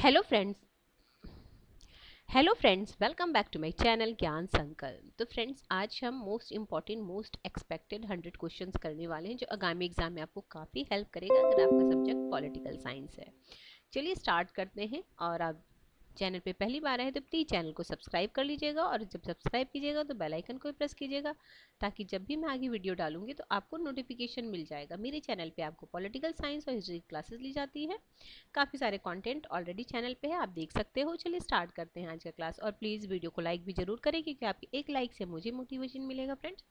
Hello friends. Welcome back to my channel Gyan Sankalp. तो friends, आज हम most important most expected 100 questions करने वाले हैं जो आगामी एग्जाम में आपको काफ़ी हेल्प करेगा अगर आपका सब्जेक्ट पॉलिटिकल साइंस है। चलिए स्टार्ट करते हैं। और आप चैनल पे पहली बार आए तो प्लीज़ चैनल को सब्सक्राइब कर लीजिएगा, और जब सब्सक्राइब कीजिएगा तो बेल आइकन को भी प्रेस कीजिएगा ताकि जब भी मैं आगे वीडियो डालूंगी तो आपको नोटिफिकेशन मिल जाएगा। मेरे चैनल पे आपको पॉलिटिकल साइंस और हिस्ट्री क्लासेस ली जाती है। काफ़ी सारे कंटेंट ऑलरेडी चैनल पे है, आप देख सकते हो। चलिए स्टार्ट करते हैं आज का क्लास, और प्लीज़ वीडियो को लाइक भी जरूर करें क्योंकि आपकी एक लाइक से मुझे मोटिवेशन मिलेगा। फ्रेंड्स,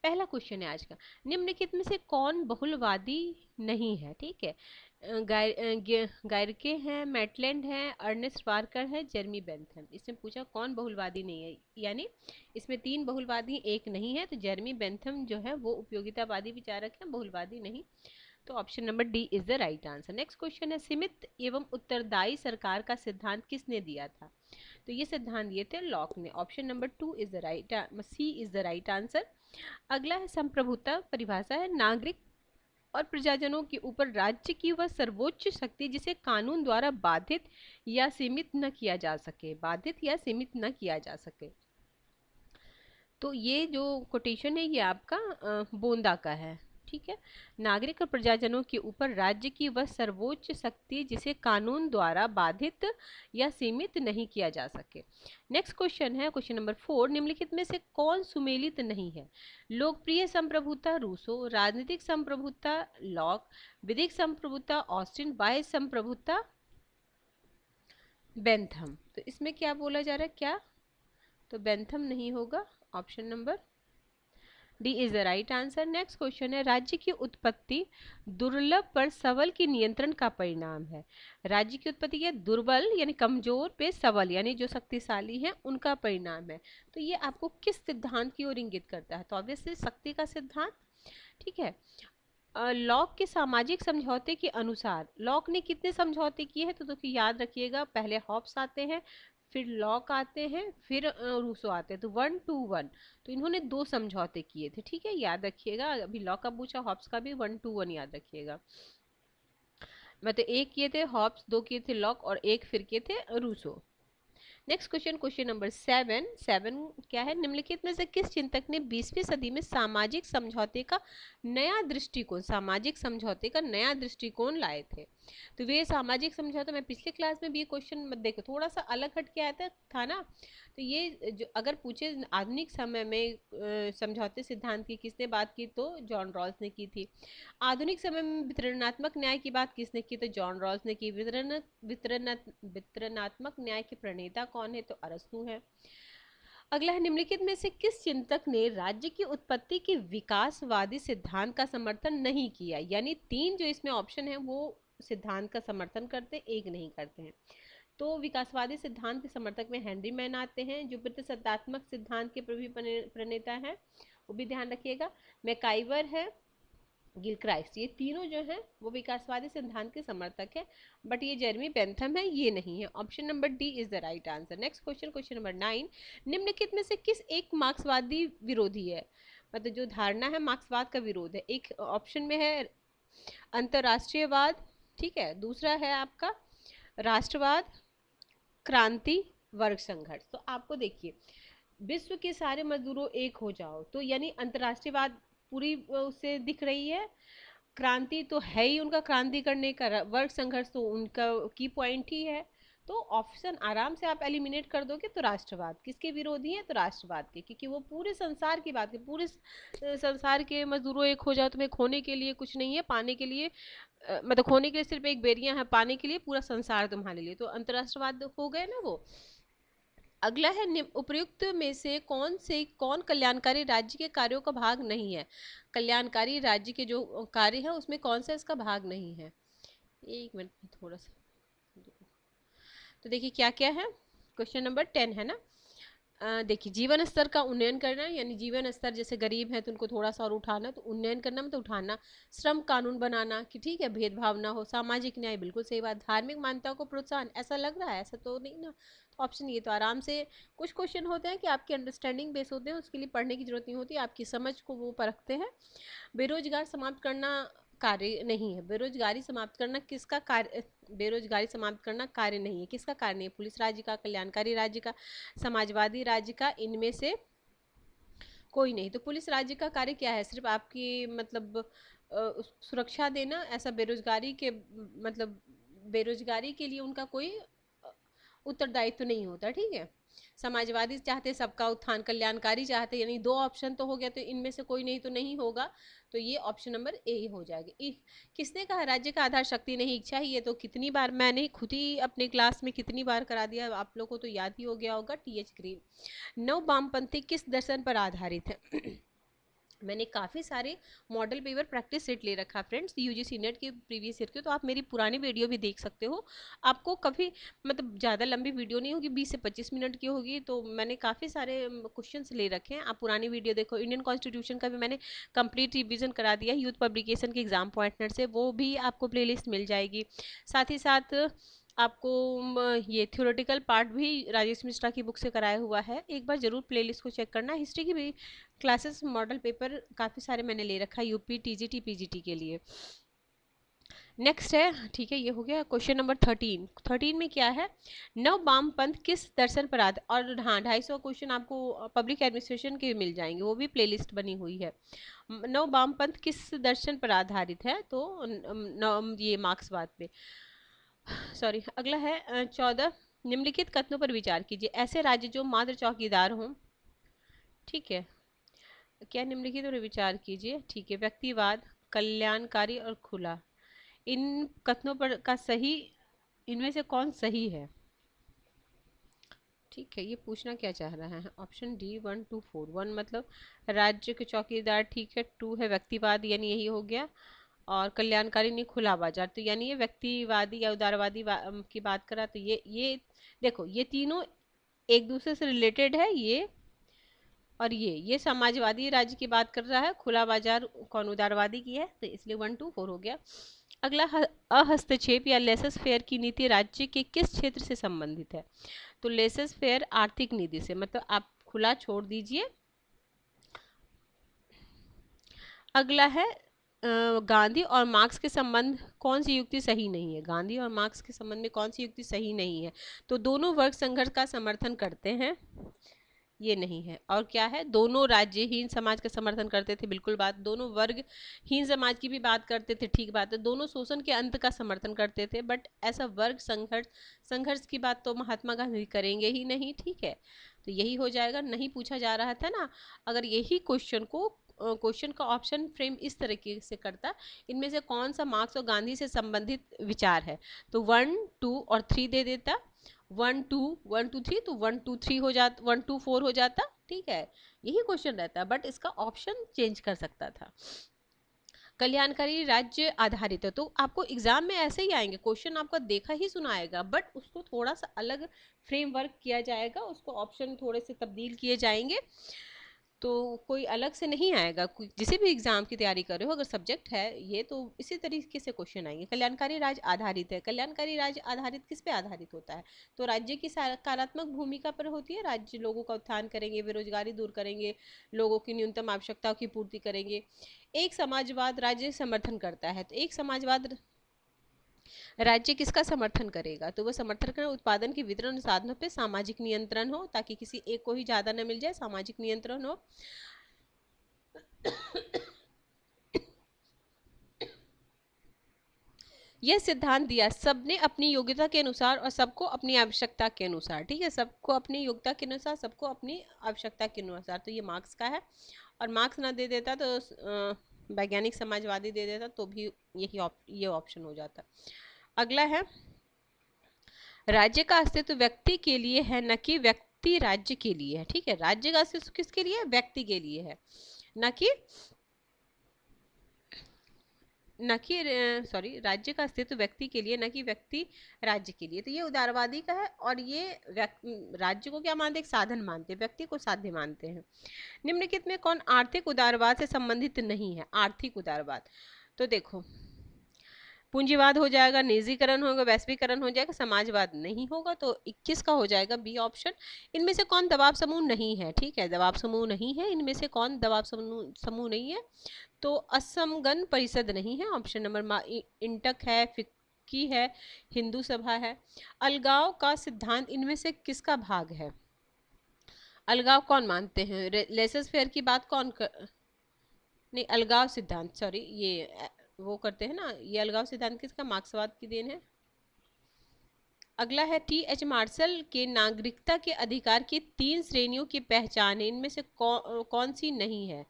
पहला क्वेश्चन है आज का, निम्नलिखित में से कौन बहुलवादी नहीं है? ठीक है, गायरके हैं, मैटलैंड है, अर्नेस्ट वार्कर है, जेरमी बेंथम। इसमें पूछा कौन बहुलवादी नहीं है, यानी इसमें 3 बहुलवादी, एक नहीं है। तो जेरमी बेंथम जो है वो उपयोगितावादी विचारक है, बहुलवादी नहीं। तो option number D is the right answer. Next question है, सीमित एवं उत्तरदायी सरकार का सिद्धांत किसने दिया था? तो ये सिद्धांत दिए थे लॉक ने। Option number 2 is the right, C is the right answer. अगला है, संप्रभुता परिभाषा है, नागरिक और प्रजाजनों के ऊपर राज्य की वह सर्वोच्च शक्ति जिसे कानून द्वारा बाधित या सीमित न किया जा सके, बाधित या सीमित न किया जा सके। तो ये जो कोटेशन है ये आपका बोंदा का है। ठीक है, नागरिक और प्रजाजनों के ऊपर राज्य की वह सर्वोच्च शक्ति जिसे कानून द्वारा बाधित या सीमित नहीं किया जा सके। नेक्स्ट क्वेश्चन है, क्वेश्चन नंबर 4, निम्नलिखित में से कौन सुमेलित नहीं है? लोकप्रिय संप्रभुता रूसो, राजनीतिक संप्रभुता लॉक, विधिक संप्रभुता ऑस्टिन, बाह्य संप्रभुता बेंथम। तो इसमें क्या बोला जा रहा है, क्या? तो बेंथम नहीं होगा, option number D is the right answer. Next question है, राज्य की उत्पत्ति दुर्लभ पर सबल की नियंत्रण का परिणाम है। राज्य की उत्पत्ति क्या? दुर्बल यानी कमजोर पे सबल यानी जो शक्तिशाली है उनका परिणाम है। तो ये आपको किस सिद्धांत की ओर इंगित करता है? तो ऑब्वियसली शक्ति का सिद्धांत। ठीक है, लॉक के सामाजिक समझौते के अनुसार लॉक ने कितने समझौते किए हैं? तो याद रखिएगा, पहले हॉब्स आते हैं, फिर लॉक आते हैं, फिर रूसो आते हैं। तो 1 to 1, तो इन्होंने 2 समझौते किए थे। ठीक है, याद रखिएगा। अभी लॉक का पूछा, हॉब्स का भी 1 to 1 याद रखिएगा। मतलब 1 किए थे हॉब्स, 2 किए थे लॉक, और 1 फिर किए थे Rousseau. Next question, question number 7 क्या है? निम्नलिखित में से किस चिंतक ने 20वीं सदी में सामाजिक समझौते का नया दृष्टिकोण, सामाजिक समझौते का नया दृष्टिकोण लाए थे? तो वे सामाजिक समझौता, मैं पिछले क्लास में भी ये क्वेश्चन देखो थोड़ा सा अलग हट के आया था ना। तो ये जो अगर पूछे आधुनिक समय में समझौते सिद्धांत की किसने बात की, तो जॉन रॉल्स ने की थी। आधुनिक समय में वितरणात्मक न्याय की बात किसने की? तो जॉन रॉल्स ने की। वितरणात्मक न्याय के प्रणेता कौन है? तो अरस्तू है। अगला है, निम्नलिखित में से किस चिंतक ने राज्य की उत्पत्ति के विकासवादी सिद्धांत का समर्थन नहीं किया? यानी 3 जो इसमें ऑप्शन है वो सिद्धांत का समर्थन करते, एक नहीं करते हैं। तो विकासवादी सिद्धांत के समर्थक में हेनरी मैन आते हैं, जो प्रतिशतात्मक सिद्धांत के भी प्रणेता हैं, वो भी ध्यान रखिएगा। मैकाइवर है, गिलक्राइस्ट, ये तीनों जो हैं वो विकासवादी सिद्धांत के समर्थक है। बट ये जेरमी बेंथम है, ये नहीं है। Option number D is the right answer. Next question, question number 9, निम्नलिखित में से किस एक मार्क्सवादी विरोधी है? मतलब जो धारणा है मार्क्सवाद का विरोध है। एक ऑप्शन में है अंतरराष्ट्रीयवाद, ठीक है, दूसरा है आपका राष्ट्रवाद, क्रांति, वर्ग संघर्ष। तो आपको देखिए, विश्व के सारे मजदूरों एक हो जाओ, तो यानी अंतरराष्ट्रीयवाद पूरी उससे दिख रही है। क्रांति तो है ही उनका क्रांति करने का, वर्ग संघर्ष तो उनका की पॉइंट ही है। तो ऑप्शन आराम से आप एलिमिनेट कर दोगे। तो राष्ट्रवाद किसके विरोधी है? तो राष्ट्रवाद के, क्योंकि वो पूरे संसार की बात है। पूरे संसार के मजदूरों एक हो जाओ, तुम्हें खोने के लिए कुछ नहीं है, पाने के लिए मतलब खोने के लिए सिर्फ एक बेरियां है, पाने के लिए पूरा संसार तुम्हारे लिए। तो अंतरराष्ट्रवाद हो गए ना वो। अगला है, उपर्युक्त में से कौन कल्याणकारी राज्य के कार्यों का भाग नहीं है? कल्याणकारी राज्य के जो कार्य है उसमें कौन सा इसका भाग नहीं है? एक मिनट थोड़ा सा, तो देखिए क्या क्या है। क्वेश्चन नंबर 10 है ना। देखिए, जीवन स्तर का उन्नयन करना, यानी जीवन स्तर जैसे गरीब है तो उनको थोड़ा सा और उठाना, तो उन्नयन करना मतलब उठाना। श्रम कानून बनाना कि ठीक है भेदभाव ना हो। सामाजिक न्याय, बिल्कुल सही बात। धार्मिक मान्यताओं को प्रोत्साहन, ऐसा लग रहा है, ऐसा तो नहीं ना। तो ऑप्शन ये तो आराम से, कुछ क्वेश्चन होते हैं कि आपकी अंडरस्टैंडिंग बेस होते हैं, उसके लिए पढ़ने की जरूरत नहीं होती, आपकी समझ को वो परखते हैं। बेरोजगार समाप्त करना कार्य नहीं है। बेरोजगारी समाप्त करना किसका कार्य, बेरोजगारी समाप्त करना कार्य नहीं है, किसका कार्य नहीं है? पुलिस राज्य का, कल्याणकारी राज्य का, समाजवादी राज्य का, इनमें से कोई नहीं। तो पुलिस राज्य का कार्य क्या है? सिर्फ आपकी मतलब सुरक्षा देना। ऐसा बेरोजगारी के मतलब बेरोजगारी के लिए उनका कोई उत्तरदायित्व तो नहीं होता, ठीक है। समाजवादी चाहते सबका उत्थान, कल्याणकारी चाहते, यानी दो ऑप्शन तो हो गया, तो इनमें से कोई नहीं तो नहीं होगा, तो ये ऑप्शन नंबर ए ही हो जाएगा। किसने कहा राज्य का आधार शक्ति नहीं इच्छा ही? ये तो कितनी बार मैंने खुद ही अपने क्लास में कितनी बार करा दिया, आप लोगों को तो याद ही हो गया होगा, टीएच ग्रीन। नव वामपंथी किस दर्शन पर आधारित है? मैंने काफ़ी सारे मॉडल पेपर प्रैक्टिस सेट ले रखा फ्रेंड्स, यूजीसी नेट के प्रीवियस ईयर के, तो आप मेरी पुरानी वीडियो भी देख सकते हो। आपको कभी मतलब ज़्यादा लंबी वीडियो नहीं होगी, 20 से 25 मिनट की होगी, तो मैंने काफ़ी सारे क्वेश्चंस ले रखे हैं, आप पुरानी वीडियो देखो। इंडियन कॉन्स्टिट्यूशन का भी मैंने कंप्लीट रिविजन करा दिया है यूथ पब्लिकेशन के एग्जाम पॉइंटनर से, वो भी आपको प्लेलिस्ट मिल जाएगी। साथ ही साथ आपको ये थ्योरेटिकल पार्ट भी राजेश मिश्रा की बुक से कराया हुआ है, एक बार जरूर प्लेलिस्ट को चेक करना। हिस्ट्री की भी क्लासेस मॉडल पेपर काफ़ी सारे मैंने ले रखा है यूपी, टीजीटी, पीजीटी के लिए। नेक्स्ट है, ठीक है, ये हो गया क्वेश्चन नंबर 13। 13 में क्या है? नव वामपंथ किस दर्शन पर आधारित, और हाँ 250 क्वेश्चन आपको पब्लिक एडमिनिस्ट्रेशन के मिल जाएंगे, वो भी प्लेलिस्ट बनी हुई है। नव वामपंथ किस दर्शन पर आधारित है? तो ये मार्क्सवाद पे, सॉरी। अगला है 14, निम्नलिखित कथनों पर विचार कीजिए। ऐसे राज्य जो मात्र चौकीदार हों, ठीक है, क्या निम्नलिखित पर विचार कीजिए, ठीक है। व्यक्तिवाद, कल्याणकारी और खुला, इन कथनों पर का सही, इनमें से कौन सही है? ठीक है, ये पूछना क्या चाह रहा है? Option D 1 2 4। 1 मतलब राज्य के चौकीदार, ठीक है। 2 है व्यक्तिवाद, यानी यही हो गया। और कल्याणकारी नहीं, खुला बाजार, तो यानी ये व्यक्तिवादी या उदारवादी की बात करा, तो ये देखो, ये तीनों एक दूसरे से रिलेटेड है, ये और ये समाजवादी राज्य की बात कर रहा है, खुला बाजार कौन उदारवादी की है, तो इसलिए 1 2 4 हो गया। अगला अहस्तक्षेप या लेसेस फेयर की नीति राज्य के किस क्षेत्र से संबंधित है? तो लेसेस फेयर आर्थिक नीति से, मतलब आप खुला छोड़ दीजिए। अगला है गांधी और मार्क्स के संबंध, कौन सी युक्ति सही नहीं है? गांधी और मार्क्स के संबंध में कौन सी युक्ति सही नहीं है? तो दोनों वर्ग संघर्ष का समर्थन करते हैं, ये नहीं है। और क्या है? दोनों राज्यहीन समाज का समर्थन करते थे, बिल्कुल बात। दोनों वर्गहीन समाज की भी बात करते थे, ठीक बात है। दोनों शोषण के अंत का समर्थन करते थे, बट ऐसा वर्ग संघर्ष की बात तो महात्मा गांधी करेंगे ही नहीं, ठीक है। तो यही हो जाएगा, नहीं पूछा जा रहा था ना। अगर यही क्वेश्चन का ऑप्शन फ्रेम इस तरीके से करता, इनमें से कौन सा मार्क्स और गांधी से संबंधित विचार है, तो 1 2 और 3 दे देता। 1 2 1 2 3, तो 1 2 3 हो जाता, 1 2 4 हो जाता, ठीक है। यही क्वेश्चन रहता, बट इसका ऑप्शन चेंज कर सकता था। कल्याणकारी राज्य आधारित है, तो आपको एग्जाम में ऐसे ही आएंगे क्वेश्चन, आपका देखा ही सुना आएगा, बट उसको थोड़ा सा अलग फ्रेमवर्क किया जाएगा, उसको ऑप्शन थोड़े से तब्दील किए जाएंगे, तो कोई अलग से नहीं आएगा। जिसे भी एग्जाम की तैयारी कर रहे हो, अगर सब्जेक्ट है ये, तो इसी तरीके से क्वेश्चन आएंगे। कल्याणकारी राज्य आधारित है, कल्याणकारी राज्य आधारित किस पे आधारित होता है? तो राज्य की सकारात्मक भूमिका पर होती है। राज्य लोगों का उत्थान करेंगे, बेरोजगारी दूर करेंगे, लोगों की न्यूनतम आवश्यकताओं की पूर्ति करेंगे। एक समाजवाद राज्य समर्थन करता है, तो एक समाजवाद राज्य किसका समर्थन करेगा? तो वो समर्थन करें उत्पादन के वितरण साधनों पे सामाजिक नियंत्रण हो, ताकि किसी एक को ही ज्यादा न मिल जाए, सामाजिक नियंत्रण हो। यह सिद्धांत दिया सबने अपनी योग्यता के अनुसार और सबको अपनी आवश्यकता के अनुसार, ठीक है। सबको अपनी योग्यता के अनुसार, सबको अपनी आवश्यकता के अनुसार, तो ये मार्क्स का है। और मार्क्स ना दे देता तो वैज्ञानिक समाजवादी दे देता, तो भी ये ऑप्शन हो जाता। अगला है, राज्य का अस्तित्व व्यक्ति के लिए है, न कि व्यक्ति राज्य के लिए है, ठीक है। राज्य का अस्तित्व किसके लिए? व्यक्ति के लिए है, न कि सॉरी, राज्य का अस्तित्व व्यक्ति के लिए, न कि व्यक्ति राज्य के लिए। तो ये उदारवादी का है, और ये राज्य को क्या मानते हैं? एक साधन मानते हैं, व्यक्ति को साध्य मानते हैं। निम्नलिखित में कौन आर्थिक उदारवाद से संबंधित नहीं है? आर्थिक उदारवाद, तो देखो पूंजीवाद हो जाएगा, निजीकरण होगा, वैश्वीकरण हो जाएगा, समाजवाद नहीं होगा। तो 21 का हो जाएगा बी ऑप्शन। इनमें से कौन दबाव समूह नहीं है? ठीक है, दबाव समूह नहीं है, इनमें से कौन दबाव समूह नहीं है? तो असमगन परिषद नहीं है, ऑप्शन नंबर इंटक है, फिक्की है, हिंदू सभा है। अलगाव का सिद्धांत इनमें से किसका भाग है? अलगाव कौन मानते हैं? लेसस फेयर की बात कौन नहीं, अलगाव सिद्धांत, सॉरी, ये वो करते हैं ना, ये अलगाव सिद्धांत किसका? मार्क्सवाद की देन है। अगला है T.H. मार्शल के नागरिकता के अधिकार की 3 श्रेणियों की पहचान है, इनमें से कौन सी नहीं है?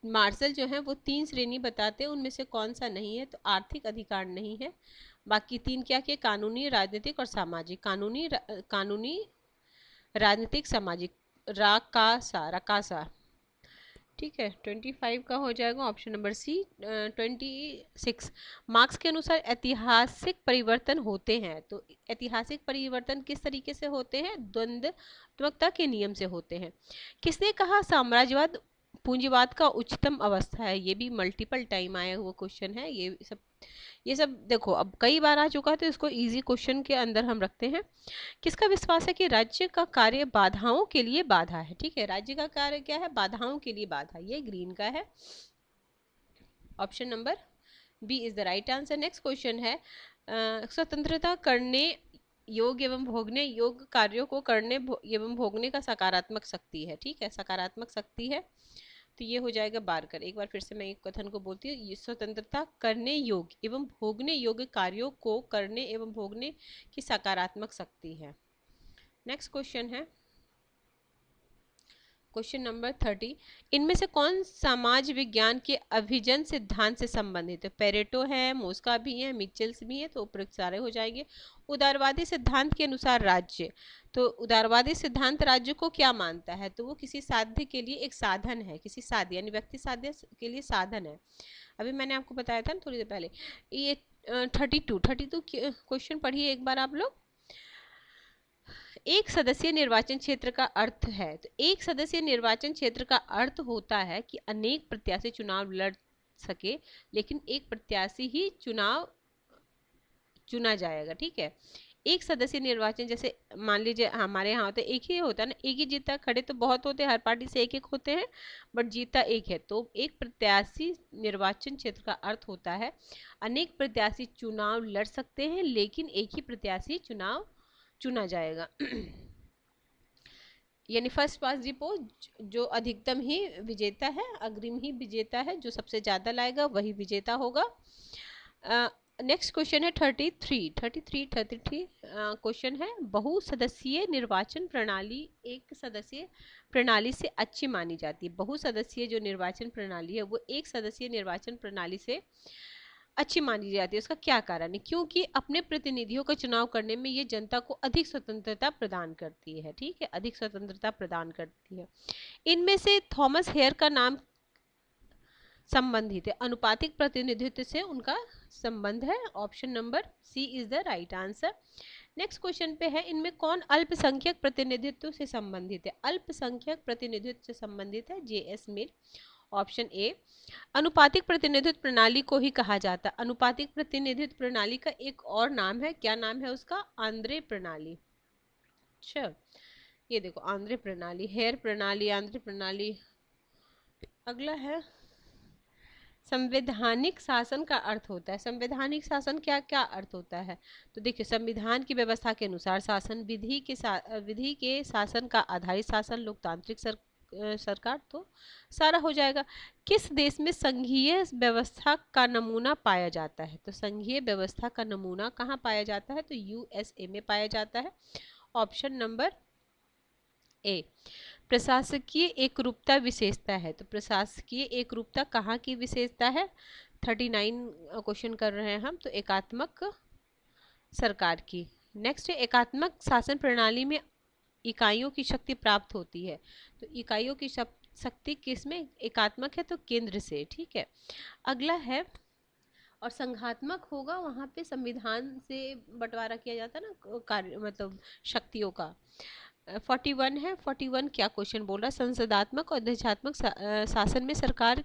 मार्शल जो है वो 3 श्रेणी बताते हैं, उनमें से कौन सा नहीं है? तो आर्थिक अधिकार नहीं है। बाकी 3 क्या के? कानूनी, राजनीतिक और सामाजिक। कानूनी, राजनीतिक, सामाजिक, राकासा। ठीक है, 25 का हो जाएगा ऑप्शन नंबर सी। 26, मार्क्स के अनुसार ऐतिहासिक परिवर्तन होते हैं। तो ऐतिहासिक परिवर्तन किस तरीके से होते हैं? द्वंद्वात्मकता के नियम से होते हैं। किसने कहा साम्राज्यवाद पूंजीवाद का उच्चतम अवस्था है? ये भी मल्टीपल टाइम आया हुआ क्वेश्चन है। ये सब देखो अब कई बार आ चुका है, तो इसको इजी क्वेश्चन के अंदर हम रखते हैं। किसका विश्वास है कि राज्य का कार्य बाधाओं के लिए बाधा है? ठीक है, राज्य का कार्य क्या है? बाधाओं के लिए बाधा। ये ग्रीन का है, option number B is the right answer. Next question है स्वतंत्रता करने योग्य एवं भोगने योग्य कार्यों को करने एवं भोगने का सकारात्मक शक्ति है। ठीक है, सकारात्मक शक्ति है, तो ये हो जाएगा बारकर। एक बार फिर से मैं एक कथन को बोलती हूँ, स्वतंत्रता करने योग्य एवं भोगने योग्य कार्यों को करने एवं भोगने की सकारात्मक शक्ति है। नेक्स्ट क्वेश्चन है क्वेश्चन नंबर 30, इनमें से कौन समाज विज्ञान के अभिजन सिद्धांत से संबंधित है? पेरेटो है, मोस्का भी है, मिचेल्स भी है, तो उपयुक्त सारे हो जाएंगे। उदारवादी सिद्धांत के अनुसार राज्य, तो उदारवादी सिद्धांत राज्य को क्या मानता है? तो वो किसी साध्य के लिए एक साधन है, किसी साध्य यानी व्यक्ति साध्य के लिए साधन है। अभी मैंने आपको बताया था ना थोड़ी देर पहले। ये 32 क्वेश्चन पढ़िए एक बार आप लोग। एक सदस्यीय निर्वाचन क्षेत्र का अर्थ है, तो एक सदस्यीय निर्वाचन क्षेत्र का अर्थ होता है कि अनेक प्रत्याशी चुनाव लड़ सके, लेकिन एक प्रत्याशी ही चुना जाएगा। ठीक है, एक सदस्यीय निर्वाचन, जैसे मान लीजिए हमारे यहाँ होता है, एक ही होता है ना, एक ही जीतता। खड़े तो बहुत होते हैं, हर पार्टी से एक एक होते हैं, बट जीतता एक है। तो एक प्रत्याशी निर्वाचन क्षेत्र का अर्थ होता है अनेक प्रत्याशी चुनाव लड़ सकते हैं, लेकिन एक ही प्रत्याशी चुना जाएगा। यानी फर्स्ट पास दी पोस्ट, जो अधिकतम ही विजेता है, अग्रिम ही विजेता है, जो सबसे ज्यादा लाएगा वही विजेता होगा। नेक्स्ट क्वेश्चन है 33 क्वेश्चन है, बहुसदस्यीय निर्वाचन प्रणाली एक सदस्यीय प्रणाली से अच्छी मानी जाती है। बहुसदस्यीय जो निर्वाचन प्रणाली है वो एक सदस्यीय निर्वाचन प्रणाली से अच्छी मानी जाती है। उसका क्या कारण है? क्योंकि अपने प्रतिनिधियों का चुनाव करने में ये जनता को अधिक स्वतंत्रता प्रदान करती है। ठीक है, अधिक स्वतंत्रता प्रदान करती है। इनमें से थॉमस हेयर का नाम संबंधित है, अनुपातिक प्रतिनिधित्व से उनका संबंध है। Option number C is the right answer. Next question पे है, इनमें कौन अल्पसंख्यक प्रतिनिधित्व से संबंधित है? अल्पसंख्यक प्रतिनिधित्व से संबंधित है J.S. मिल। ऑप्शन ए, अनुपातिक प्रतिनिधित्व प्रणाली को ही कहा जाता है। अनुपातिक प्रतिनिधित्व प्रणाली का एक और नाम है, क्या नाम है उसका? आंद्रे प्रणाली। अच्छा, ये देखो आंद्रे प्रणाली, हेयर प्रणाली, आंद्रे प्रणाली। अगला है संवैधानिक शासन का अर्थ होता है। संवैधानिक शासन क्या क्या अर्थ होता है? तो देखिए, संविधान की व्यवस्था के अनुसार शासन, विधि के शासन का आधारित शासन, लोकतांत्रिक सरकार, तो सारा हो जाएगा। किस देश में संघीय व्यवस्था का नमूना पाया जाता है? तो संघीय व्यवस्था का नमूना कहाँ पाया जाता है? तो USA में पाया जाता है। Option number A. प्रशासकीय एकरूपता विशेषता है, तो प्रशासकीय एकरूपता कहाँ की विशेषता है? 39 क्वेश्चन कर रहे हैं हम, तो एकात्मक सरकार की। नेक्स्ट है, एकात्मक शासन प्रणाली में इकाइयों की शक्ति प्राप्त होती है, तो इकाइयों की शक्ति किसमें? एकात्मक है तो केंद्र से। ठीक है, अगला है, और संघात्मक होगा वहाँ पे संविधान से बंटवारा किया जाता है ना कार्य, मतलब शक्तियों का। 41 है, 41 क्या क्वेश्चन बोल रहा है? संसदात्मक और देशात्मक शासन में सरकार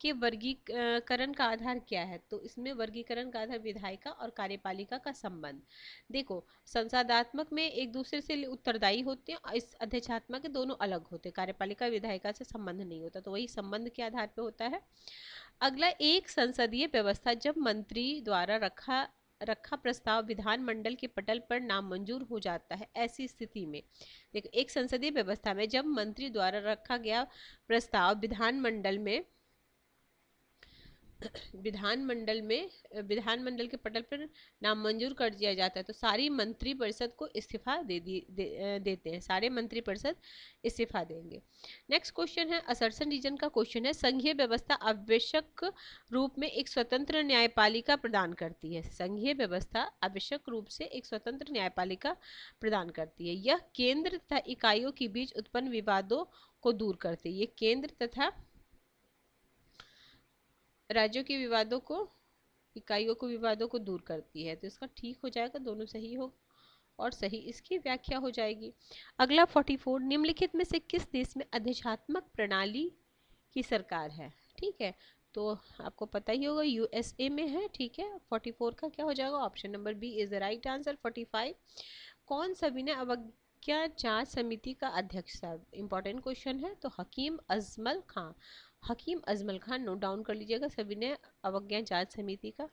के वर्गीकरण का आधार क्या है? तो इसमें वर्गीकरण का आधार विधायिका और कार्यपालिका का संबंध। देखो, संवादात्मक में एक दूसरे से उत्तरदायी होते हैं, और इस अध्यक्षात्मक के दोनों अलग होते हैं। कार्यपालिका विधायिका से संबंध नहीं होता, तो वही संबंध के आधार पे होता है। अगला, एक संसदीय व्यवस्था जब मंत्री द्वारा रखा प्रस्ताव विधानमंडल के पटल पर नामंजूर हो जाता है, ऐसी स्थिति में, देखो, एक संसदीय व्यवस्था में जब मंत्री द्वारा रखा गया प्रस्ताव विधानमंडल के पटल पर नामंजूर कर दिया जाता है, तो सारी मंत्रिपरिषद को इस्तीफा देते हैं, सारे मंत्रिपरिषद इस्तीफा देंगे। नेक्स्ट क्वेश्चन है, असर्शन रीजन का क्वेश्चन है, संघीय व्यवस्था आवश्यक रूप में एक स्वतंत्र न्यायपालिका प्रदान करती है। संघीय व्यवस्था आवश्यक रूप से एक स्वतंत्र न्यायपालिका प्रदान करती है। यह केंद्र तथा इकाइयों के बीच उत्पन्न विवादों को दूर करती है। ये केंद्र तथा राज्यों के विवादों को, इकाइयों को, विवादों को दूर करती है। तो इसका ठीक हो जाएगा, दोनों सही हो और सही इसकी व्याख्या हो जाएगी। अगला 44, निम्नलिखित में से किस देश में अधिशात्मक प्रणाली की सरकार है? ठीक है, तो आपको पता ही होगा यूएसए में है। ठीक है, 44 का क्या हो जाएगा? Option number B is the right answer. 45, कौन सविनय अवज्ञा जांच समिति का अध्यक्ष था? इंपॉर्टेंट क्वेश्चन है। तो हकीम अजमल खां, हकीम अजमल खान, नोट डाउन कर लीजिएगा, सविनय अवज्ञा जांच समिति का।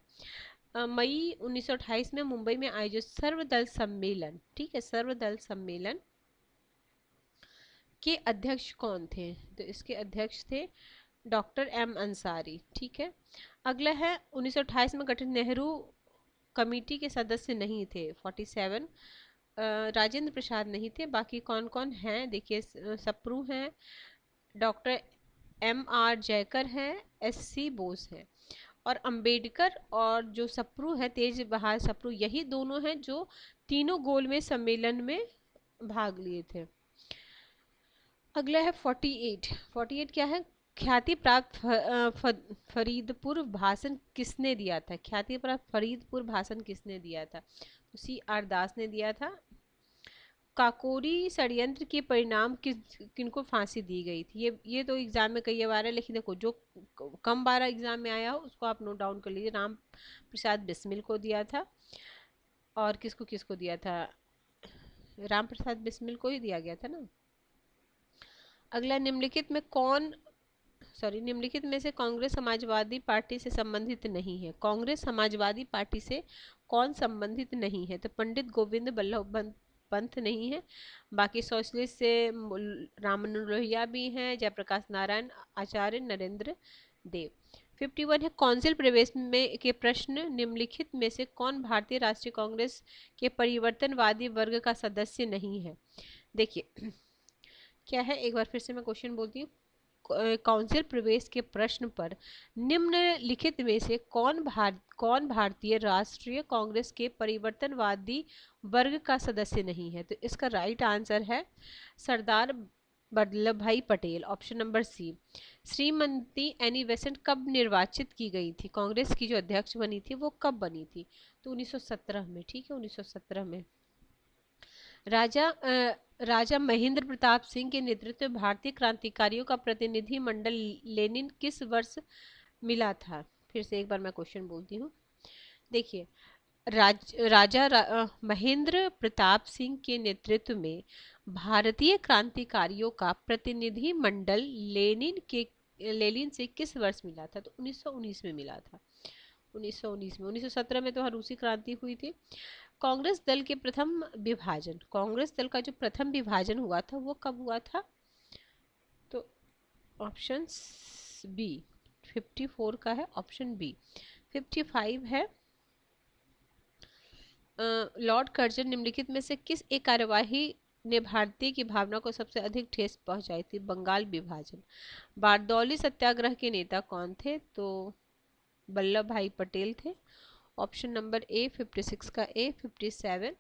मई 1928 में मुंबई में आयोजित सर्वदल सम्मेलन, ठीक है, सर्वदल सम्मेलन के अध्यक्ष कौन थे? तो इसके अध्यक्ष थे डॉक्टर एम अंसारी। ठीक है, अगला है 1928 में गठित नेहरू कमेटी के सदस्य नहीं थे। 47, राजेंद्र प्रसाद नहीं थे। बाकी कौन कौन हैं? देखिए, सप्रू हैं, डॉक्टर MR जयकर हैं, SC बोस हैं, और अंबेडकर और जो सप्रू है, तेज बहादुर सप्रू, यही दोनों हैं जो तीनों गोलमेज सम्मेलन में भाग लिए थे। अगला है 48। 48 क्या है? ख्याति प्राप्त फरीदपुर भाषण किसने दिया था? ख्याति प्राप्त फरीदपुर भाषण किसने दिया था? तो CR दास ने दिया था। काकोरी षड्यंत्र के परिणाम किनको फांसी दी गई थी? ये तो एग्जाम में कई बार है, लेकिन देखो, जो कम बार एग्जाम में आया हो उसको आप नोट डाउन कर लीजिए। राम प्रसाद बिस्मिल को दिया था, और किसको किसको दिया था? राम प्रसाद बिस्मिल को ही दिया गया था ना। अगला, निम्नलिखित में से कांग्रेस समाजवादी पार्टी से संबंधित नहीं है। कांग्रेस समाजवादी पार्टी से कौन संबंधित नहीं है? तो पंडित गोविंद बल्लभ पंत नहीं है। बाकी सोशलिस्ट से रामानुज लोहिया भी हैं, जयप्रकाश नारायण आचार्य, नरेंद्र देव। 51 है, काउंसिल प्रवेश में के प्रश्न, निम्नलिखित में से कौन भारतीय राष्ट्रीय कांग्रेस के परिवर्तनवादी वर्ग का सदस्य नहीं है? देखिए क्या है, एक बार फिर से मैं क्वेश्चन बोलती हूँ। काउंसिल प्रवेश के प्रश्न पर निम्नलिखित में से कौन भारतीय राष्ट्रीय कांग्रेस के परिवर्तनवादी वर्ग का सदस्य नहीं है? तो इसका राइट आंसर है Sardar Vallabh Bhai Patel, option number C. Shrimati Annie Besant कब निर्वाचित की गई थी? कांग्रेस की जो अध्यक्ष बनी थी वो कब बनी थी? तो 1917 में। ठीक है, 1917 में। राजा महेंद्र प्रताप सिंह के नेतृत्व में भारतीय क्रांतिकारियों का प्रतिनिधि मंडल लेनिन किस वर्ष मिला था? फिर से एक बार मैं क्वेश्चन बोलती हूँ। देखिए, महेंद्र प्रताप सिंह के नेतृत्व में भारतीय क्रांतिकारियों का प्रतिनिधि मंडल लेनिन से किस वर्ष मिला था? तो 1919 में मिला था। 1919 में। 1917 में तो रूसी क्रांति हुई थी। कांग्रेस दल का जो प्रथम विभाजन हुआ था वो कब हुआ था? तो ऑप्शन बी 54 का है, ऑप्शन बी। 55 है, लॉर्ड कर्जन निम्नलिखित में से किस एक कार्यवाही ने भारतीय की भावना को सबसे अधिक ठेस पहुंचाई थी? बंगाल विभाजन। बारदौली सत्याग्रह के नेता कौन थे? तो वल्लभ भाई पटेल थे, ऑप्शन नंबर ए। 56 का ए। 57,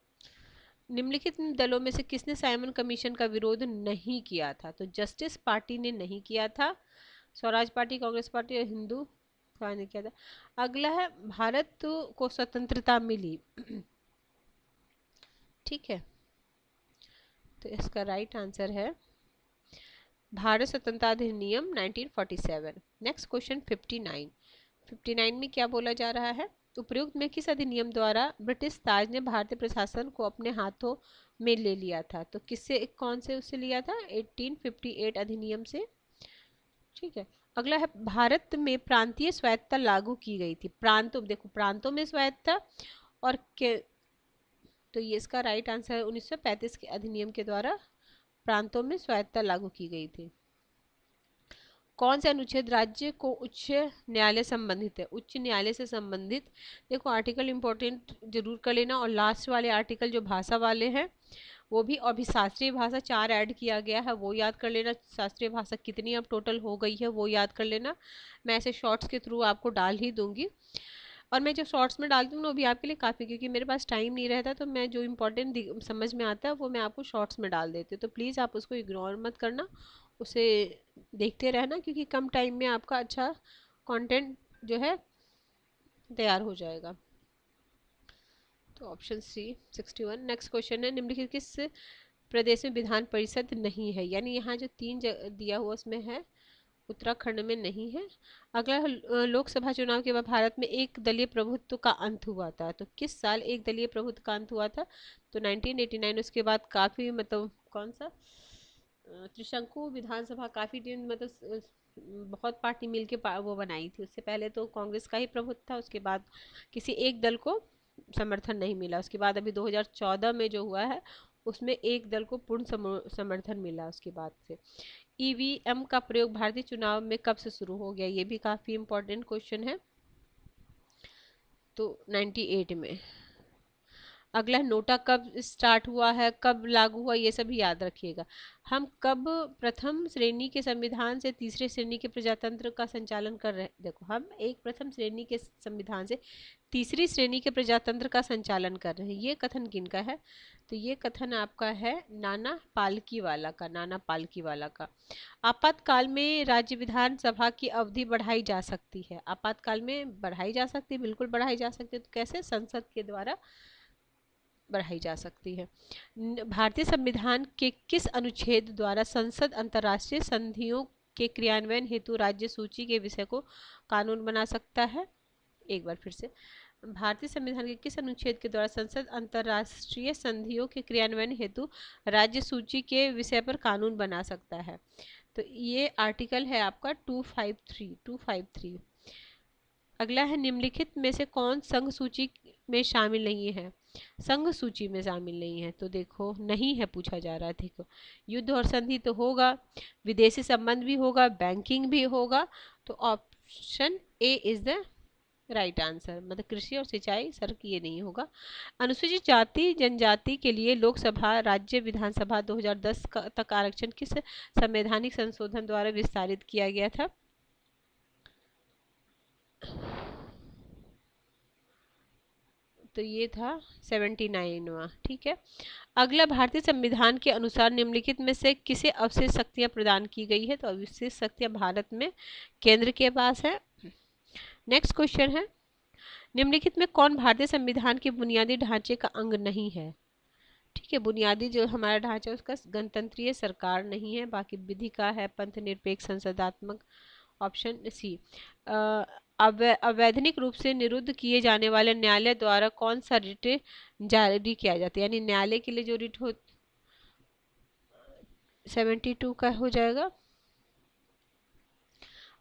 निम्नलिखित दलों में से किसने साइमन कमीशन का विरोध नहीं किया था? तो जस्टिस पार्टी ने नहीं किया था, स्वराज पार्टी, कांग्रेस पार्टी और हिंदू ने किया था। अगला है, भारत को स्वतंत्रता मिली, ठीक है, तो इसका राइट आंसर है भारत स्वतंत्रता अधिनियम 1947। नेक्स्ट क्वेश्चन 59 में क्या बोला जा रहा है? उपयुक्त में किस अधिनियम द्वारा ब्रिटिश ताज ने भारतीय प्रशासन को अपने हाथों में ले लिया था? तो किससे, कौन से उससे लिया था? 1858 अधिनियम से। ठीक है। अगला है, भारत में प्रांतीय स्वायत्तता लागू की गई थी। प्रांतों, देखो प्रांतों में स्वायत्तता और के, तो ये इसका राइट आंसर है 1935 के अधिनियम के द्वारा प्रांतों में स्वायत्तता लागू की गई थी। कौन से अनुच्छेद राज्य को उच्च न्यायालय संबंधित है? उच्च न्यायालय से संबंधित, देखो आर्टिकल इंपॉर्टेंट जरूर कर लेना, और लास्ट वाले आर्टिकल जो भाषा वाले हैं वो भी, और भी शास्त्रीय भाषा 4 ऐड किया गया है वो याद कर लेना। शास्त्रीय भाषा कितनी अब टोटल हो गई है वो याद कर लेना। मैं ऐसे शॉर्ट्स के थ्रू आपको डाल ही दूंगी, और मैं जो शॉर्ट्स में डालती हूँ ना वो भी आपके लिए काफ़ी, क्योंकि मेरे पास टाइम नहीं रहता, तो मैं जो इंपॉर्टेंट समझ में आता है वो मैं आपको शॉर्ट्स में डाल देती हूँ। तो प्लीज़ आप उसको इग्नोर मत करना, उसे देखते रहना, क्योंकि कम टाइम में आपका अच्छा कंटेंट जो है तैयार हो जाएगा। तो ऑप्शन सी 61। नेक्स्ट क्वेश्चन है, निम्नलिखित किस प्रदेश में विधान परिषद नहीं है? यानी यहाँ जो 3 दिया हुआ उसमें है, उत्तराखंड में नहीं है। अगला लोकसभा चुनाव के बाद भारत में एक दलीय प्रभुत्व का अंत हुआ था। तो किस साल एक दलीय प्रभुत्व का अंत हुआ था? तो 1989। उसके बाद काफ़ी, मतलब कौन सा, त्रिशंकु विधानसभा काफ़ी दिन, मतलब बहुत पार्टी मिलके वो बनाई थी। उससे पहले तो कांग्रेस का ही प्रभुत्व था, उसके बाद किसी एक दल को समर्थन नहीं मिला। उसके बाद अभी 2014 में जो हुआ है उसमें एक दल को पूर्ण समर्थन मिला उसके बाद से। ईवीएम का प्रयोग भारतीय चुनाव में कब से शुरू हो गया? ये भी काफ़ी इंपॉर्टेंट क्वेश्चन है। तो 98 में। अगला नोटा कब स्टार्ट हुआ है, कब लागू हुआ, ये सभी याद रखिएगा। हम कब प्रथम श्रेणी के संविधान से तीसरे श्रेणी के प्रजातंत्र का संचालन कर रहे हैं? देखो हम एक प्रथम श्रेणी के संविधान से तीसरी श्रेणी के प्रजातंत्र का संचालन कर रहे हैं। ये कथन किनका है? तो ये कथन आपका है नाना पालकीवाला का, नाना पालकीवाला का। आपातकाल में राज्य विधानसभा की अवधि बढ़ाई जा सकती है? आपातकाल में बढ़ाई जा सकती है, बिल्कुल बढ़ाई जा सकती है। तो कैसे? संसद के द्वारा बढ़ाई जा सकती है। भारतीय संविधान के किस अनुच्छेद द्वारा संसद अंतर्राष्ट्रीय संधियों के क्रियान्वयन हेतु राज्य सूची के विषय को कानून बना सकता है? एक बार फिर से, भारतीय संविधान के किस अनुच्छेद के द्वारा संसद अंतर्राष्ट्रीय संधियों के क्रियान्वयन हेतु राज्य सूची के विषय पर कानून बना सकता है? तो ये आर्टिकल है आपका 253। अगला है, निम्नलिखित में से कौन संघ सूची में शामिल नहीं है? संघ सूची में शामिल नहीं है, तो देखो नहीं है पूछा जा रहा है। देखो युद्ध और संधि तो होगा, विदेशी संबंध भी होगा, बैंकिंग भी होगा, तो option A is the right answer, मतलब कृषि और सिंचाई सर ये नहीं होगा। अनुसूचित जाति जनजाति के लिए लोकसभा राज्य विधानसभा 2010 तक आरक्षण किस संवैधानिक संशोधन द्वारा विस्तारित किया गया था? तो ये था 79वां। ठीक है। अगला, भारतीय संविधान के अनुसार निम्नलिखित में से किसे अवशेष शक्तियां प्रदान की गई है? तो अवशेष शक्तियां भारत में केंद्र के पास है। नेक्स्ट क्वेश्चन है, निम्नलिखित में कौन भारतीय संविधान के बुनियादी ढांचे का अंग नहीं है? ठीक है, बुनियादी जो हमारा ढांचा है उसका गणतंत्रीय सरकार नहीं है, बाकी विधि का है, पंथ निरपेक्ष संसदात्मक। Option C. अवैधानिक रूप से निरुद्ध किए जाने वाले न्यायालय द्वारा कौन सा रिट जारी किया जाता है? यानी न्यायालय के लिए जो रिट हो, 72 का हो जाएगा।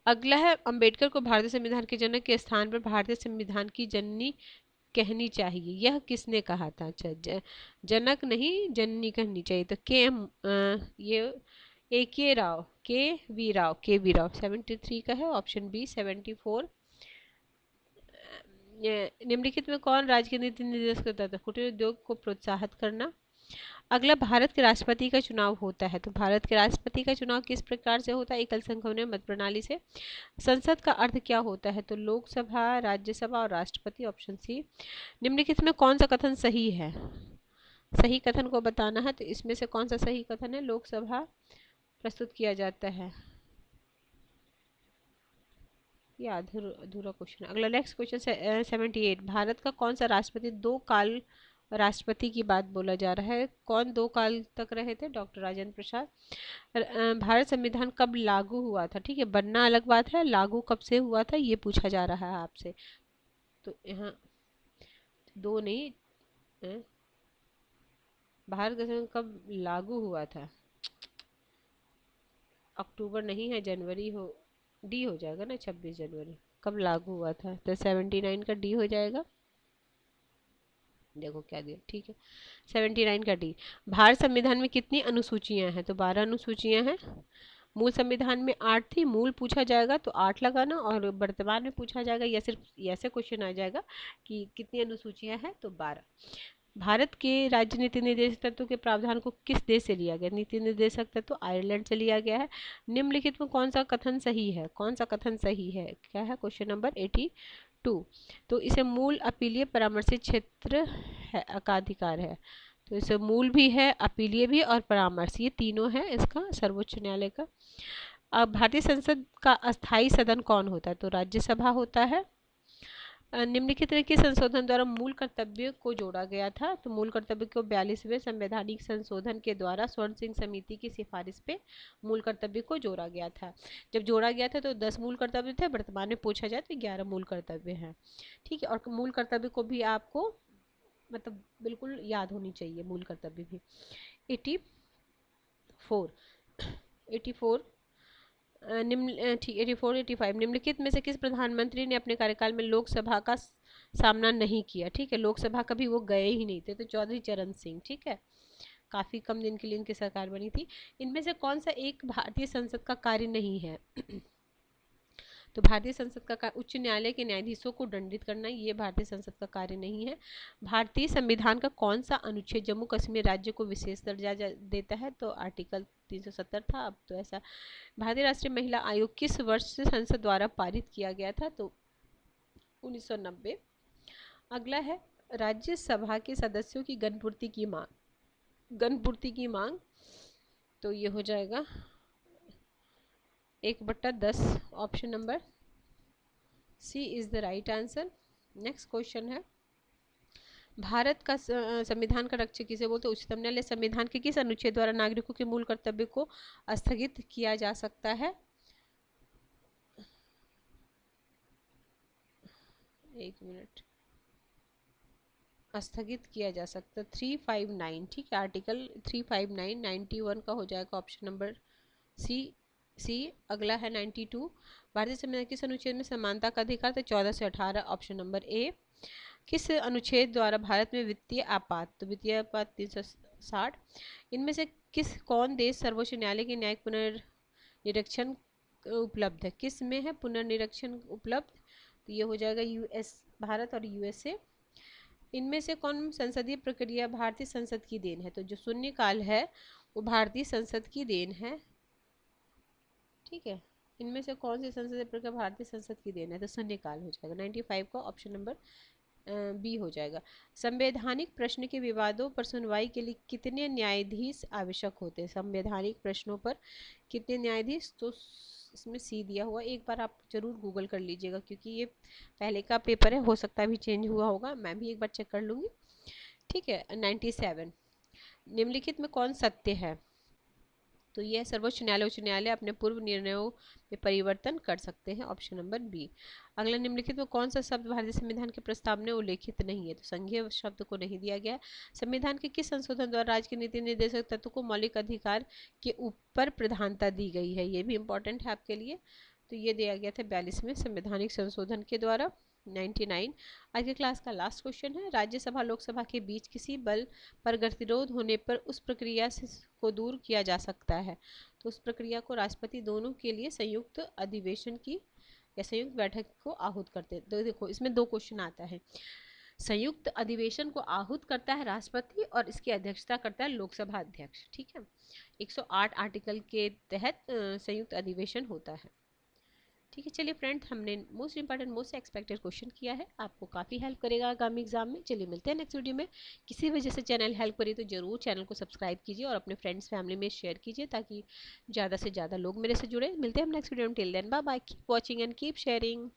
अगला है, अंबेडकर को भारतीय संविधान के जनक के स्थान पर भारतीय संविधान की जननी कहनी चाहिए, यह किसने कहा था? अच्छा, जनक नहीं जननी कहनी चाहिए। तो ये के वी राव 73 का है। Option B 74। निम्नलिखित में कौन राज्य के नीति निर्देश करता था? कुटीर उद्योग को प्रोत्साहित करना। अगला, भारत के राष्ट्रपति का चुनाव होता है, तो भारत के राष्ट्रपति का चुनाव किस प्रकार से होता है? एकल संघीय मत प्रणाली से। संसद का अर्थ क्या होता है? तो लोकसभा, राज्यसभा और राष्ट्रपति। Option C. निम्नलिखित में कौन सा कथन सही है? सही कथन को बताना है, तो इसमें से कौन सा सही कथन है? लोकसभा प्रस्तुत किया जाता है। ये अधूरा क्वेश्चन। अगला नेक्स्ट क्वेश्चन 78, भारत का कौन सा राष्ट्रपति 2 काल राष्ट्रपति की बात बोला जा रहा है। कौन 2 काल तक रहे थे? डॉक्टर राजेंद्र प्रसाद। भारत संविधान कब लागू हुआ था? ठीक है, बनना अलग बात है, लागू कब से हुआ था ये पूछा जा रहा है आपसे। तो यहाँ 2 नहीं, भारत का संविधान कब लागू हुआ था? अक्टूबर नहीं है, जनवरी हो, डी हो जाएगा ना, 26 जनवरी। कब लागू हुआ था? तो 79 का डी हो जाएगा। देखो क्या दिया, ठीक है, 79 का डी। भारत संविधान में कितनी अनुसूचियां हैं? तो 12 अनुसूचियां हैं। मूल संविधान में 8 थी, मूल पूछा जाएगा तो 8 लगाना, और वर्तमान में पूछा जाएगा या सिर्फ ऐसे क्वेश्चन आ जाएगा कि कितनी अनुसूचियां हैं, तो 12। भारत के राज्य नीति निर्देशक तत्व के प्रावधान को किस देश से लिया गया? नीति निर्देशक तत्व आयरलैंड से लिया गया है। निम्नलिखित में कौन सा कथन सही है? कौन सा कथन सही है? क्या है? Question number 82। तो इसे मूल अपीलीय परामर्शी क्षेत्र का अधिकार है। तो इसे मूल भी है, अपीलीय भी और परामर्श, ये तीनों है इसका सर्वोच्च न्यायालय का। अब भारतीय संसद का अस्थायी सदन कौन होता है? तो राज्यसभा होता है। निम्नलिखित में किस संशोधन द्वारा मूल कर्तव्य को जोड़ा गया था? तो मूल कर्तव्य को 42वें संवैधानिक संशोधन के द्वारा स्वर्ण सिंह समिति की सिफारिश पे मूल कर्तव्य को जोड़ा गया था। जब जोड़ा गया था तो 10 मूल कर्तव्य थे, वर्तमान में पूछा जाए तो 11 मूल कर्तव्य हैं। ठीक है, और मूल कर्तव्य को भी आपको मतलब बिल्कुल याद होनी चाहिए, मूल कर्तव्य भी। 84 85 निम्नलिखित में से किस प्रधानमंत्री ने अपने कार्यकाल में लोकसभा का सामना नहीं किया? ठीक है, लोकसभा कभी वो गए ही नहीं थे, तो चौधरी चरण सिंह। ठीक है, काफी कम दिन के लिए इनकी सरकार बनी थी। इनमें से कौन सा एक भारतीय संसद का कार्य नहीं है? तो भारतीय संसद का उच्च न्यायालय के न्यायाधीशों को दंडित करना, ये भारतीय संसद का कार्य नहीं है। भारतीय संविधान का कौन सा अनुच्छेद जम्मू कश्मीर राज्य को विशेष दर्जा देता है? तो आर्टिकल 370 था, अब तो ऐसा। भारतीय राष्ट्रीय महिला आयोग किस वर्ष संसद द्वारा पारित किया गया था? तो 1990। अगला है राज्यसभा के सदस्यों की गणपूर्ति की मांग, तो ये हो जाएगा 1/10, option number C is the right answer. Next question है, भारत का संविधान का रक्षक किसे बोलते हैं? उच्चतम न्यायालय। संविधान के किस अनुच्छेद द्वारा नागरिकों के मूल कर्तव्य को स्थगित किया जा सकता है? एक मिनट, स्थगित किया जा सकता 359। ठीक है, आर्टिकल 359 91 का हो जाएगा ऑप्शन नंबर सी। अगला है 92। भारतीय संविधान किस अनुच्छेद में समानता का अधिकार? तो 14 से 18, ऑप्शन नंबर ए। किस अनुच्छेद द्वारा भारत में वित्तीय आपात? तो वित्तीय आपात 360। इनमें से कौन देश सर्वोच्च न्यायालय के न्यायिक पुनर्निरीक्षण उपलब्ध है? किस में है पुनर्निरीक्षण उपलब्ध? तो ये हो जाएगा भारत और यूएसए। इनमें से कौन संसदीय प्रक्रिया भारतीय संसद की देन है? तो जो शून्यकाल है वो भारतीय संसद की देन है। ठीक है, इनमें से कौन सी संसदीय प्रक्रिया भारतीय संसद की देन है? तो शून्यकाल हो जाएगा। 95 का ऑप्शन नंबर बी हो जाएगा। संवैधानिक प्रश्न के विवादों पर सुनवाई के लिए कितने न्यायाधीश आवश्यक होते हैं? संवैधानिक प्रश्नों पर कितने न्यायाधीश? तो इसमें सी दिया हुआ, एक बार आप जरूर गूगल कर लीजिएगा क्योंकि ये पहले का पेपर है, हो सकता है भी चेंज हुआ होगा, मैं भी एक बार चेक कर लूँगी। ठीक है, 97। निम्नलिखित में कौन सत्य है? तो यह सर्वोच्च न्यायालय उच्च न्यायालय अपने पूर्व निर्णयों में परिवर्तन कर सकते हैं, ऑप्शन नंबर बी। अगला, निम्नलिखित में कौन सा शब्द भारतीय संविधान के प्रस्ताव में उल्लेखित नहीं है? तो संघीय शब्द को नहीं दिया गया। संविधान के किस संशोधन द्वारा राज्य के नीति निर्देशक तत्व को मौलिक अधिकार के ऊपर प्रधानता दी गई है? ये भी इंपॉर्टेंट है आपके लिए। तो ये दिया गया था 42वें संवैधानिक संशोधन के द्वारा। 99। आज की क्लास का लास्ट क्वेश्चन है, राज्यसभा लोकसभा के बीच किसी बल पर गतिरोध होने पर उस प्रक्रिया को दूर किया जा सकता है? तो उस प्रक्रिया को राष्ट्रपति दोनों के लिए संयुक्त अधिवेशन की या संयुक्त बैठक को आहूत करते हैं। तो देखो इसमें 2 क्वेश्चन आता है। संयुक्त अधिवेशन को आहूत करता है राष्ट्रपति और इसकी अध्यक्षता करता है लोकसभा अध्यक्ष। ठीक है, 108 आर्टिकल के तहत संयुक्त अधिवेशन होता है। ठीक है, चलिए फ्रेंड्स, हमने most important most expected question किया है, आपको काफ़ी हेल्प करेगा आगामी एग्जाम में। चलिए मिलते हैं नेक्स्ट वीडियो में। किसी वजह से चैनल हेल्प करी तो जरूर चैनल को सब्सक्राइब कीजिए और अपने फ्रेंड्स फैमिली में शेयर कीजिए ताकि ज़्यादा से ज़्यादा लोग मेरे से जुड़े। मिलते हैं हम नेक्स्ट वीडियो में। Till then bye bye, keep watching and keep sharing.